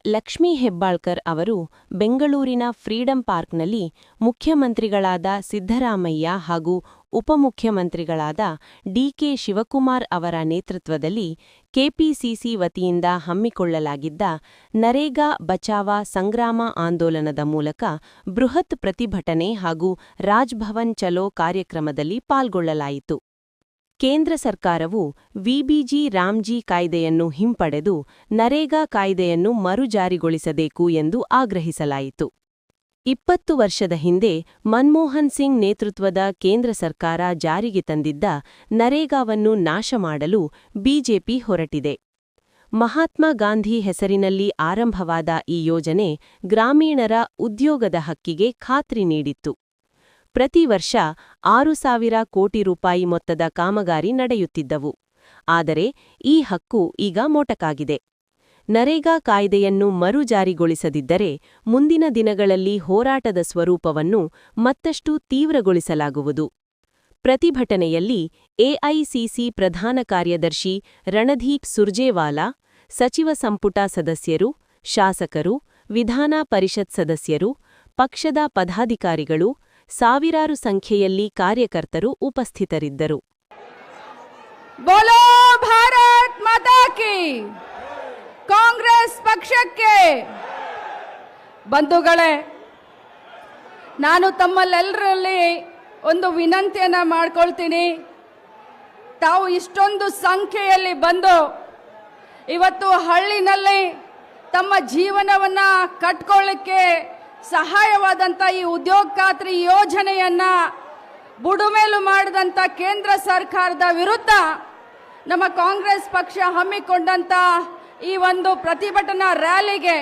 ಲಕ್ಷ್ಮೀ ಹೆಬ್ಬಾಳ್ಕರ್ ಅವರು ಬೆಂಗಳೂರಿನ ಫ್ರೀಡಂ ಪಾರ್ಕ್ನಲ್ಲಿ ಮುಖ್ಯಮಂತ್ರಿಗಳಾದ ಸಿದ್ದರಾಮಯ್ಯ ಹಾಗೂ ಉಪಮುಖ್ಯಮಂತ್ರಿಗಳಾದ ಡಿಕೆ ಶಿವಕುಮಾರ್ ಅವರ ನೇತೃತ್ವದಲ್ಲಿ ಕೆಪಿಸಿಸಿ ವತಿಯಿಂದ ಹಮ್ಮಿಕೊಳ್ಳಲಾಗಿದ್ದ ನರೇಗಾ ಬಚಾವ ಸಂಗ್ರಾಮ ಆಂದೋಲನದ ಮೂಲಕ ಬೃಹತ್ ಪ್ರತಿಭಟನೆ ಹಾಗೂ ರಾಜ್ಭವನ್ ಚಲೋ ಕಾರ್ಯಕ್ರಮದಲ್ಲಿ ಪಾಲ್ಗೊಳ್ಳಲಾಯಿತು. ಕೇಂದ್ರ ಸರ್ಕಾರವು ವಿಬಿಜಿ ರಾಮ್ಜಿ ಕಾಯ್ದೆಯನ್ನು ಹಿಂಪಡೆದು ನರೇಗಾ ಕಾಯ್ದೆಯನ್ನು ಮರುಜಾರಿಗೊಳಿಸಬೇಕು ಎಂದು ಆಗ್ರಹಿಸಲಾಯಿತು. 20 ವರ್ಷದ ಹಿಂದೆ ಮನ್ಮೋಹನ್ ಸಿಂಗ್ ನೇತೃತ್ವದ ಕೇಂದ್ರ ಸರ್ಕಾರ ಜಾರಿಗೆ ತಂದಿದ್ದ ನರೇಗಾವನ್ನು ನಾಶ ಮಾಡಲು ಬಿಜೆಪಿ ಹೊರಟಿದೆ. ಮಹಾತ್ಮ ಗಾಂಧಿ ಹೆಸರಿನಲ್ಲಿ ಆರಂಭವಾದ ಈ ಯೋಜನೆ ಗ್ರಾಮೀಣರ ಉದ್ಯೋಗದ ಹಕ್ಕಿಗೆ ಖಾತ್ರಿ ನೀಡಿತ್ತು. ಪ್ರತಿ ವರ್ಷ 6,000 ಕೋಟಿ ರೂಪಾಯಿ ಮೊತ್ತದ ಕಾಮಗಾರಿ ನಡೆಯುತ್ತಿದ್ದವು. ಆದರೆ ಈ ಹಕ್ಕು ಈಗ ಮೊಟಕಾಗಿದೆ. ನರೇಗಾ ಕಾಯ್ದೆಯನ್ನು ಮರುಜಾರಿಗೊಳಿಸದಿದ್ದರೆ ಮುಂದಿನ ದಿನಗಳಲ್ಲಿ ಹೋರಾಟದ ಸ್ವರೂಪವನ್ನು ಮತ್ತಷ್ಟು ತೀವ್ರಗೊಳಿಸಲಾಗುವುದು. ಪ್ರತಿಭಟನೆಯಲ್ಲಿ ಎಐಸಿಸಿ ಪ್ರಧಾನ ಕಾರ್ಯದರ್ಶಿ ರಣದೀಪ್ ಸುರ್ಜೇವಾಲಾ, ಸಚಿವ ಸಂಪುಟ ಸದಸ್ಯರು, ಶಾಸಕರು, ವಿಧಾನ ಪರಿಷತ್ ಸದಸ್ಯರು, ಪಕ್ಷದ ಪದಾಧಿಕಾರಿಗಳು, ಸಾವಿರಾರು ಸಂಖ್ಯೆಯಲ್ಲಿ ಕಾರ್ಯಕರ್ತರು ಉಪಸ್ಥಿತರಿದ್ದರು. ಬೋಲೋ ಭಾರತ್ ಮಾತಾ ಕಿ, ಕಾಂಗ್ರೆಸ್ ಪಕ್ಷಕ್ಕೆ. ಬಂಧುಗಳೇ, ನಾನು ತಮ್ಮಲ್ಲೆಲ್ಲರಲ್ಲಿ ಒಂದು ವಿನಂತಿಯನ್ನ ಮಾಡ್ಕೊಳ್ತೀನಿ. ತಾವು ಇಷ್ಟೊಂದು ಸಂಖ್ಯೆಯಲ್ಲಿ ಬಂದು ಇವತ್ತು ಹಳ್ಳಿನಲ್ಲಿ ತಮ್ಮ ಜೀವನವನ್ನ ಕಟ್ಕೊಳ್ಳಿಕ್ಕೆ ಸಹಾಯವಾದಂಥ ಈ ಉದ್ಯೋಗ ಖಾತ್ರಿ ಯೋಜನೆಯನ್ನ ಬುಡುಮೇಲು ಮಾಡಿದಂಥ ಕೇಂದ್ರ ಸರ್ಕಾರದ ವಿರುದ್ಧ ನಮ್ಮ ಕಾಂಗ್ರೆಸ್ ಪಕ್ಷ ಹಮ್ಮಿಕೊಂಡಂತ ಈ ಒಂದು ಪ್ರತಿಭಟನಾ ರ್ಯಾಲಿಗೆ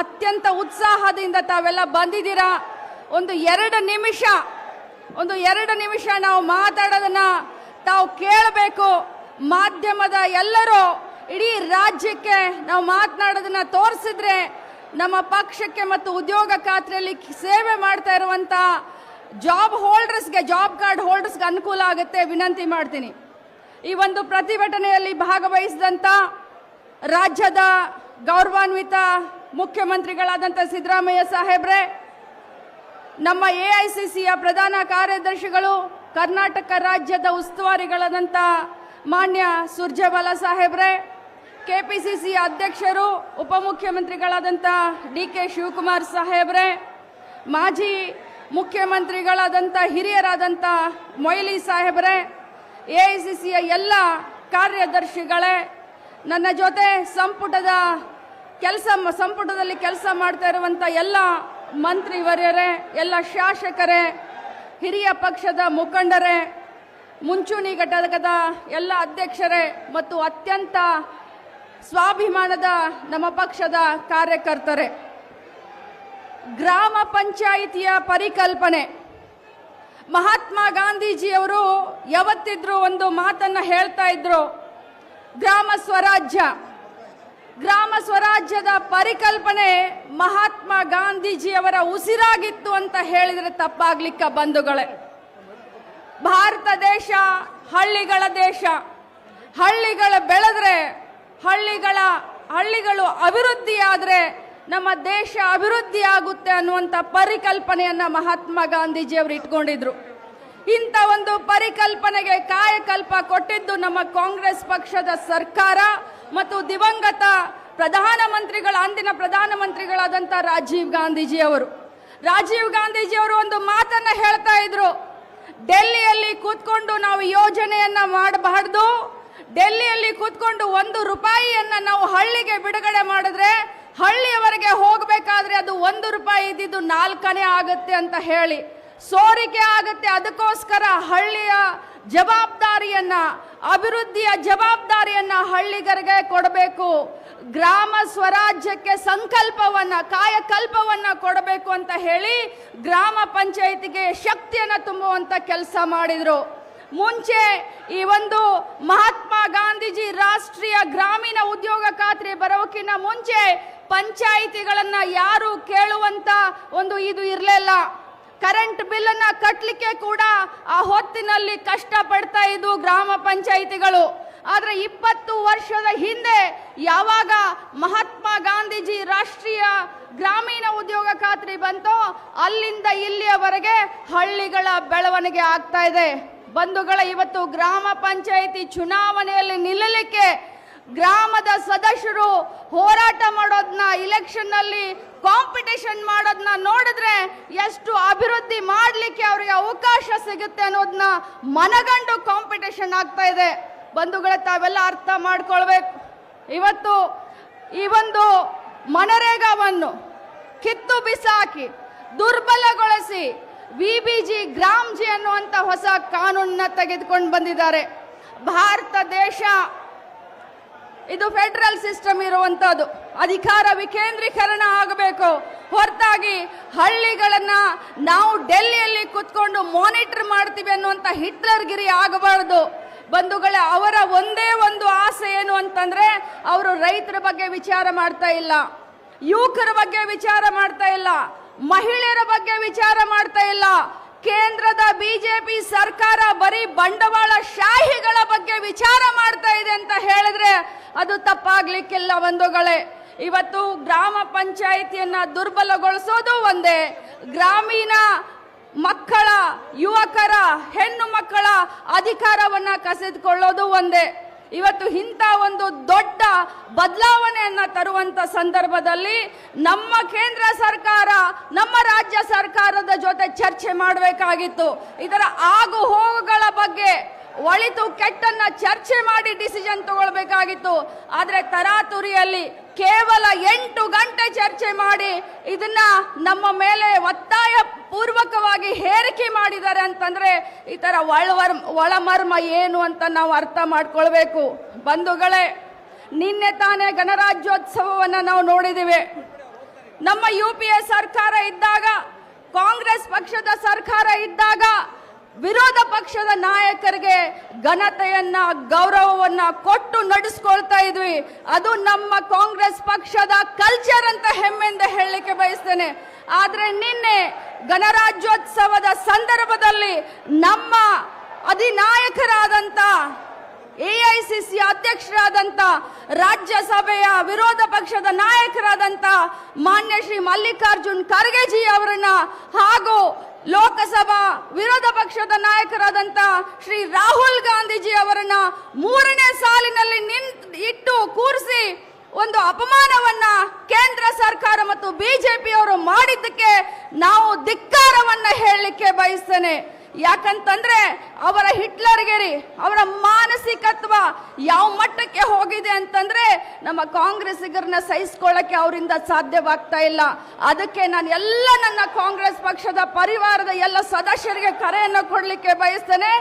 ಅತ್ಯಂತ ಉತ್ಸಾಹದಿಂದ ತಾವೆಲ್ಲ ಬಂದಿದ್ದೀರಾ. ಒಂದು ಎರಡು ನಿಮಿಷ ನಾವು ಮಾತಾಡೋದನ್ನ ತಾವು ಕೇಳಬೇಕು. ಮಾಧ್ಯಮದ ಎಲ್ಲರೂ ಇಡೀ ರಾಜ್ಯಕ್ಕೆ ನಾವು ಮಾತನಾಡೋದನ್ನ ತೋರಿಸಿದ್ರೆ ನಮ್ಮ ಪಕ್ಷಕ್ಕೆ ಮತ್ತು ಉದ್ಯೋಗ ಖಾತ್ರಿಯಲ್ಲಿ ಸೇವೆ ಮಾಡ್ತಾ ಇರುವಂತ ಜಾಬ್ ಕಾರ್ಡ್ ಹೋಲ್ಡರ್ಸ್ಗೆ ಅನುಕೂಲ ಆಗುತ್ತೆ. ವಿನಂತಿ ಮಾಡ್ತೀನಿ. ಈ ಒಂದು ಪ್ರತಿಭಟನೆಯಲ್ಲಿ ಭಾಗವಹಿಸಿದಂತ ರಾಜ್ಯದ ಗೌರವಾನ್ವಿತ ಮುಖ್ಯಮಂತ್ರಿಗಳಾದಂಥ ಸಿದ್ದರಾಮಯ್ಯ ಸಾಹೇಬ್ರೆ, ನಮ್ಮ ಎಐಸಿಸಿಯ ಪ್ರಧಾನ ಕಾರ್ಯದರ್ಶಿಗಳು, ಕರ್ನಾಟಕ ರಾಜ್ಯದ ಉಸ್ತುವಾರಿಗಳಾದಂಥ ಮಾನ್ಯ ಸುರ್ಜೇವಾಲಾ ಸಾಹೇಬ್ರೆ, ಕೆಪಿಸಿಸಿ ಅಧ್ಯಕ್ಷರು ಉಪಮುಖ್ಯಮಂತ್ರಿಗಳಾದಂಥ ಡಿಕೆ ಶಿವಕುಮಾರ್ ಸಾಹೇಬ್ರೆ, ಮಾಜಿ ಮುಖ್ಯಮಂತ್ರಿಗಳಾದಂಥ ಹಿರಿಯರಾದಂಥ ಮೊಯ್ಲಿ ಸಾಹೇಬ್ರೆ, ಎಐಸಿಸಿಯ ಎಲ್ಲ ಕಾರ್ಯದರ್ಶಿಗಳೇ, ನನ್ನ ಜೊತೆ ಸಂಪುಟದಲ್ಲಿ ಕೆಲಸ ಮಾಡ್ತಾ ಇರುವಂಥ ಎಲ್ಲ ಮಂತ್ರಿವರ್ಯರೇ, ಎಲ್ಲ ಶಾಸಕರೇ, ಹಿರಿಯ ಪಕ್ಷದ ಮುಖಂಡರೇ, ಮುಂಚೂಣಿ ಘಟಕದ ಎಲ್ಲ ಅಧ್ಯಕ್ಷರೇ ಮತ್ತು ಅತ್ಯಂತ ಸ್ವಾಭಿಮಾನದ ನಮ್ಮ ಪಕ್ಷದ ಕಾರ್ಯಕರ್ತರೇ, ಗ್ರಾಮ ಪಂಚಾಯಿತಿಯ ಪರಿಕಲ್ಪನೆ ಮಹಾತ್ಮ ಗಾಂಧೀಜಿಯವರು ಯಾವತ್ತಿದ್ರೂ ಒಂದು ಮಾತನ್ನ ಹೇಳ್ತಾ ಇದ್ರು. ಗ್ರಾಮ ಸ್ವರಾಜ್ಯದ ಪರಿಕಲ್ಪನೆ ಮಹಾತ್ಮ ಗಾಂಧೀಜಿಯವರ ಉಸಿರಾಗಿತ್ತು ಅಂತ ಹೇಳಿದ್ರೆ ತಪ್ಪಾಗ್ಲಿಕ್ಕ ಬಂಧುಗಳೇ. ಭಾರತ ದೇಶ ಹಳ್ಳಿಗಳ ದೇಶ. ಹಳ್ಳಿಗಳು ಬೆಳೆದ್ರೆ, ಹಳ್ಳಿಗಳು ಅಭಿವೃದ್ಧಿಯಾದ್ರೆ ನಮ್ಮ ದೇಶ ಅಭಿವೃದ್ಧಿ ಆಗುತ್ತೆ ಅನ್ನುವಂಥ ಪರಿಕಲ್ಪನೆಯನ್ನ ಮಹಾತ್ಮ ಗಾಂಧೀಜಿಯವರು ಇಟ್ಕೊಂಡಿದ್ರು. ಇಂಥ ಒಂದು ಪರಿಕಲ್ಪನೆಗೆ ಕಾಯಕಲ್ಪ ಕೊಟ್ಟಿದ್ದು ನಮ್ಮ ಕಾಂಗ್ರೆಸ್ ಪಕ್ಷದ ಸರ್ಕಾರ ಮತ್ತು ದಿವಂಗತ ಅಂದಿನ ಪ್ರಧಾನಮಂತ್ರಿಗಳಾದಂಥ ರಾಜೀವ್ ಗಾಂಧೀಜಿಯವರು ಒಂದು ಮಾತನ್ನ ಹೇಳ್ತಾ ಇದ್ರು. ಡೆಲ್ಲಿಯಲ್ಲಿ ಕೂತ್ಕೊಂಡು ನಾವು ಯೋಜನೆಯನ್ನ ಮಾಡಬಾರ್ದು. ಡೆಲ್ಲಿಯಲ್ಲಿ ಕೂತ್ಕೊಂಡು 1 ರೂಪಾಯಿಯನ್ನ ನಾವು ಹಳ್ಳಿಗೆ ಬಿಡುಗಡೆ ಮಾಡಿದ್ರೆ ಹಳ್ಳಿಯವರೆಗೆ ಹೋಗಬೇಕಾದ್ರೆ ಅದು 1 ರೂಪಾಯಿ ಇದ್ದಿದ್ದು 4 ಆಗುತ್ತೆ ಅಂತ ಹೇಳಿ ಸೋರಿಕೆ ಆಗುತ್ತೆ. ಅದಕ್ಕೋಸ್ಕರ ಹಳ್ಳಿಯ ಜವಾಬ್ದಾರಿಯನ್ನ, ಅಭಿವೃದ್ಧಿಯ ಜವಾಬ್ದಾರಿಯನ್ನ ಹಳ್ಳಿಗರಿಗೆ ಕೊಡಬೇಕು. ಗ್ರಾಮ ಸ್ವರಾಜ್ಯಕ್ಕೆ ಕಾಯಕಲ್ಪವನ್ನ ಕೊಡಬೇಕು ಅಂತ ಹೇಳಿ ಗ್ರಾಮ ಪಂಚಾಯಿತಿಗೆ ಶಕ್ತಿಯನ್ನ ತುಂಬುವಂತ ಕೆಲಸ ಮಾಡಿದ್ರು. ಮುಂಚೆ ಈ ಒಂದು ಮಹಾತ್ಮ ಗಾಂಧೀಜಿ ರಾಷ್ಟ್ರೀಯ ಗ್ರಾಮೀಣ ಉದ್ಯೋಗ ಖಾತ್ರಿ ಬರೋಕ್ಕಿಂತ ಮುಂಚೆ ಪಂಚಾಯಿತಿಗಳನ್ನ ಯಾರು ಕೇಳುವಂತ ಇದು ಇರಲಿಲ್ಲ. ಕರೆಂಟ್ ಬಿಲ್ ಅನ್ನ ಕಟ್ಟಲಿಕ್ಕೆ ಕೂಡ ಆ ಹೊತ್ತಿನಲ್ಲಿ ಕಷ್ಟ ಪಡ್ತಾ ಇದ್ವು ಗ್ರಾಮ ಪಂಚಾಯಿತಿಗಳು. ಆದ್ರೆ 20 ವರ್ಷದ ಹಿಂದೆ ಯಾವಾಗ ಮಹಾತ್ಮ ಗಾಂಧೀಜಿ ರಾಷ್ಟ್ರೀಯ ಮಧ್ಯರಾತ್ರಿ ಬಂತೋ ಅಲ್ಲಿಂದ ಇಲ್ಲಿಯವರೆಗೆ ಹಳ್ಳಿಗಳ ಬೆಳವಣಿಗೆ ಆಗ್ತಾ ಇದೆ. ಬಂಧುಗಳ, ಇವತ್ತು ಗ್ರಾಮ ಪಂಚಾಯಿತಿ ಚುನಾವಣೆಯಲ್ಲಿ ನಿಲ್ಲಲಿಕ್ಕೆ ಗ್ರಾಮದ ಸದಸ್ಯರು ಹೋರಾಟ ಮಾಡೋದನ್ನ, ಇಲೆಕ್ಷನ್ ನಲ್ಲಿ ಕಾಂಪಿಟೇಷನ್ ಮಾಡೋದನ್ನ ನೋಡಿದ್ರೆ ಎಷ್ಟು ಅಭಿವೃದ್ಧಿ ಮಾಡಲಿಕ್ಕೆ ಅವರಿಗೆ ಅವಕಾಶ ಸಿಗುತ್ತೆ ಅನ್ನೋದನ್ನ ಮನಗಂಡು ಕಾಂಪಿಟೇಷನ್ ಆಗ್ತಾ ಇದೆ. ಬಂಧುಗಳೇ, ತಾವೆಲ್ಲ ಅರ್ಥ ಮಾಡ್ಕೊಳ್ಬೇಕು. ಇವತ್ತು ಈ ಒಂದು ಮನರೇಗಾವನ್ನು ಕಿತ್ತು ಬಿಸಾಕಿ ದುರ್ಬಲಗೊಳಿಸಿ ವಿಬಿಜಿ ಗ್ರಾಮ್ಜಿ ಅನ್ನುವಂಥ ಹೊಸ ಕಾನೂನನ್ನ ತೆಗೆದುಕೊಂಡು ಬಂದಿದ್ದಾರೆ. ಭಾರತ ದೇಶ ಇದು ಫೆಡರಲ್ ಸಿಸ್ಟಮ್ ಇರುವಂತದ್ದು, ಅಧಿಕಾರ ವಿಕೇಂದ್ರೀಕರಣ ಆಗಬೇಕು ಹೊರತಾಗಿ ಹಳ್ಳಿಗಳನ್ನ ನಾವು ಡೆಲ್ಲಿಯಲ್ಲಿ ಕುತ್ಕೊಂಡು ಮಾನಿಟರ್ ಮಾಡ್ತೀವಿ ಅನ್ನುವಂಥ ಹಿಟ್ಲರ್ಗಿರಿ ಆಗಬಾರದು. ಬಂಧುಗಳೇ, ಅವರ ಒಂದೇ ಒಂದು ಆಸೆ ಏನು ಅಂತಂದ್ರೆ ಅವರು ರೈತರ ಬಗ್ಗೆ ವಿಚಾರ ಮಾಡ್ತಾ ಇಲ್ಲ, ಯುವಕರ ಬಗ್ಗೆ ವಿಚಾರ ಮಾಡ್ತಾ ಇಲ್ಲ, ಮಹಿಳೆಯರ ಬಗ್ಗೆ ವಿಚಾರ ಮಾಡ್ತಾ ಇಲ್ಲ. ಕೇಂದ್ರದ ಬಿಜೆಪಿ ಸರ್ಕಾರ ಬರೀ ಬಂಡವಾಳ ಶಾಹಿಗಳ ಬಗ್ಗೆ ವಿಚಾರ ಮಾಡ್ತಾ ಇದೆ ಅಂತ ಹೇಳಿದ್ರೆ ಅದು ತಪ್ಪಾಗ್ಲಿಕ್ಕಿಲ್ಲ. ಬಂಧುಗಳೇ, ಇವತ್ತು ಗ್ರಾಮ ಪಂಚಾಯಿತಿಯನ್ನ ದುರ್ಬಲಗೊಳಿಸೋದು ಒಂದೇ, ಗ್ರಾಮೀಣ ಮಕ್ಕಳ, ಯುವಕರ, ಹೆಣ್ಣು ಮಕ್ಕಳ ಅಧಿಕಾರವನ್ನ ಕಸಿದುಕೊಳ್ಳೋದು ಒಂದೇ. ಇವತ್ತು ಇಂಥ ಒಂದು ದೊಡ್ಡ ಬದಲಾವಣೆಯನ್ನ ತರುವಂತ ಸಂದರ್ಭದಲ್ಲಿ ನಮ್ಮ ಕೇಂದ್ರ ಸರ್ಕಾರ, ನಮ್ಮ ರಾಜ್ಯ ಸರ್ಕಾರದ ಜೊತೆ ಚರ್ಚೆ ಮಾಡಬೇಕಾಗಿತ್ತು. ಇದರ ಆಗು ಹೋಗುಗಳ ಬಗ್ಗೆ ಒಳಿತು ಕೆಟ್ಟನ್ನ ಚರ್ಚೆ ಮಾಡಿ ಡಿಸಿಷನ್ ತಗೊಳ್ಬೇಕಾಗಿತ್ತು. ಆದ್ರೆ ತರಾತುರಿಯಲ್ಲಿ ಕೇವಲ 8 ಗಂಟೆ ಚರ್ಚೆ ಮಾಡಿ ಇದನ್ನ ನಮ್ಮ ಮೇಲೆ ಒತ್ತಾಯ ಪೂರ್ವಕವಾಗಿ ಹೇರಿಕೆ ಮಾಡಿದ್ದಾರೆ ಅಂತಂದ್ರೆ ಈ ತರ ಒಳಮರ್ಮ ಏನು ಅಂತ ನಾವು ಅರ್ಥ ಮಾಡ್ಕೊಳ್ಬೇಕು. ಬಂಧುಗಳೇ, ನಿನ್ನೆ ತಾನೇ ಗಣರಾಜ್ಯೋತ್ಸವವನ್ನ ನಾವು ನೋಡಿದಿವಿ. ನಮ್ಮ UPA ಸರ್ಕಾರ ಇದ್ದಾಗ, ಕಾಂಗ್ರೆಸ್ ಪಕ್ಷದ ಸರ್ಕಾರ ಇದ್ದಾಗ ವಿರೋಧ ಪಕ್ಷದ ನಾಯಕರಿಗೆ ಘನತೆಯನ್ನ, ಗೌರವವನ್ನ ಕೊಟ್ಟು ನಡೆಸ್ಕೊಳ್ತಾ ಇದ್ವಿ. ಅದು ನಮ್ಮ ಕಾಂಗ್ರೆಸ್ ಪಕ್ಷದ ಕಲ್ಚರ್ ಅಂತ ಹೆಮ್ಮೆಯಿಂದ ಹೇಳಲಿಕ್ಕೆ ಬಯಸ್ತೇನೆ. ಆದ್ರೆ ನಿನ್ನೆ ಗಣರಾಜ್ಯೋತ್ಸವದ ಸಂದರ್ಭದಲ್ಲಿ ನಮ್ಮ ಅಧಿನಾಯಕರಾದಂತ AICC ಅಧ್ಯಕ್ಷರಾದಂತ, ರಾಜ್ಯಸಭೆಯ ವಿರೋಧ ಪಕ್ಷದ ನಾಯಕರಾದಂತ ಮಾನ್ಯ ಶ್ರೀ ಮಲ್ಲಿಕಾರ್ಜುನ್ ಖರ್ಗೆಜಿ ಅವರನ್ನ ಹಾಗೂ ಲೋಕಸಭಾ ವಿರೋಧ ಪಕ್ಷದ ನಾಯಕರಾದಂತ ಶ್ರೀ ರಾಹುಲ್ ಗಾಂಧೀಜಿ ಅವರನ್ನ 3ನೇ ಸಾಲಿನಲ್ಲಿ ಇಟ್ಟು ಕೂರಿಸಿ ಒಂದು ಅಪಮಾನವನ್ನ ಕೇಂದ್ರ ಸರ್ಕಾರ ಮತ್ತು ಬಿಜೆಪಿ ಅವರು ಮಾಡಿದ್ದಕ್ಕೆ ನಾವು ಧಿಕ್ಕಾರವನ್ನ ಹೇಳಲಿಕ್ಕೆ ಬಯಸ್ತೇನೆ. ಯಾಕಂತಂದ್ರೆ ಅವರ ಹಿಟ್ಲರ್ಗಿರಿ, ಅವರ ಮಾನಸಿಕತ್ವ ಯಾವ ಮಟ್ಟಕ್ಕೆ ಹೋಗಿದೆ ಅಂತಂದ್ರೆ ನಮ್ಮ ಕಾಂಗ್ರೆಸ್ಸಿಗರನ್ನ ಸಹಿಸಿಕೊಳ್ಳಕ್ಕೆ ಅವರಿಂದ ಸಾಧ್ಯವಾಗ್ತಾ ಇಲ್ಲ. ಅದಕ್ಕೆ ನಾನು ನನ್ನ ಕಾಂಗ್ರೆಸ್ ಪಕ್ಷದ ಪರಿವಾರದ ಎಲ್ಲ ಸದಸ್ಯರಿಗೆ ಕರೆಯನ್ನು ಕೊಡ್ಲಿಕ್ಕೆ ಬಯಸ್ತೇನೆ.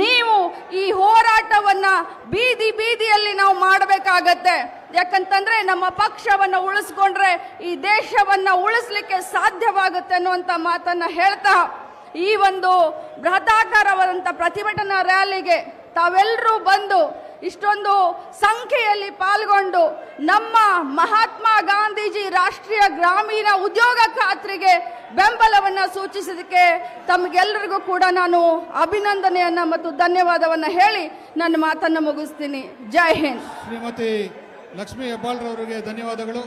ನೀವು ಈ ಹೋರಾಟವನ್ನ ಬೀದಿಯಲ್ಲಿ ನಾವು ಮಾಡಬೇಕಾಗತ್ತೆ. ಯಾಕಂತಂದ್ರೆ ನಮ್ಮ ಪಕ್ಷವನ್ನ ಉಳಿಸ್ಕೊಂಡ್ರೆ ಈ ದೇಶವನ್ನ ಉಳಿಸ್ಲಿಕ್ಕೆ ಸಾಧ್ಯವಾಗುತ್ತೆ ಅನ್ನುವಂತ ಮಾತನ್ನ ಹೇಳ್ತಾ ಈ ಒಂದು ಬೃಹದಾಕಾರವಾದಂಥ ಪ್ರತಿಭಟನಾ ರ್ಯಾಲಿಗೆ ತಾವೆಲ್ಲರೂ ಬಂದು ಇಷ್ಟೊಂದು ಸಂಖ್ಯೆಯಲ್ಲಿ ಪಾಲ್ಗೊಂಡು ನಮ್ಮ ಮಹಾತ್ಮ ಗಾಂಧೀಜಿ ರಾಷ್ಟ್ರೀಯ ಗ್ರಾಮೀಣ ಉದ್ಯೋಗ ಖಾತ್ರಿಗೆ ಬೆಂಬಲವನ್ನ ಸೂಚಿಸಿದಕ್ಕೆ ತಮಗೆಲ್ಲರಿಗೂ ಕೂಡ ನಾನು ಅಭಿನಂದನೆಯನ್ನ ಮತ್ತು ಧನ್ಯವಾದವನ್ನ ಹೇಳಿ ನನ್ನ ಮಾತನ್ನು ಮುಗಿಸ್ತೀನಿ. ಜೈ ಹಿಂದ್. ಶ್ರೀಮತಿ ಲಕ್ಷ್ಮೀ ಹೆಬ್ಬಾಳ್ರವರಿಗೆ ಧನ್ಯವಾದಗಳು.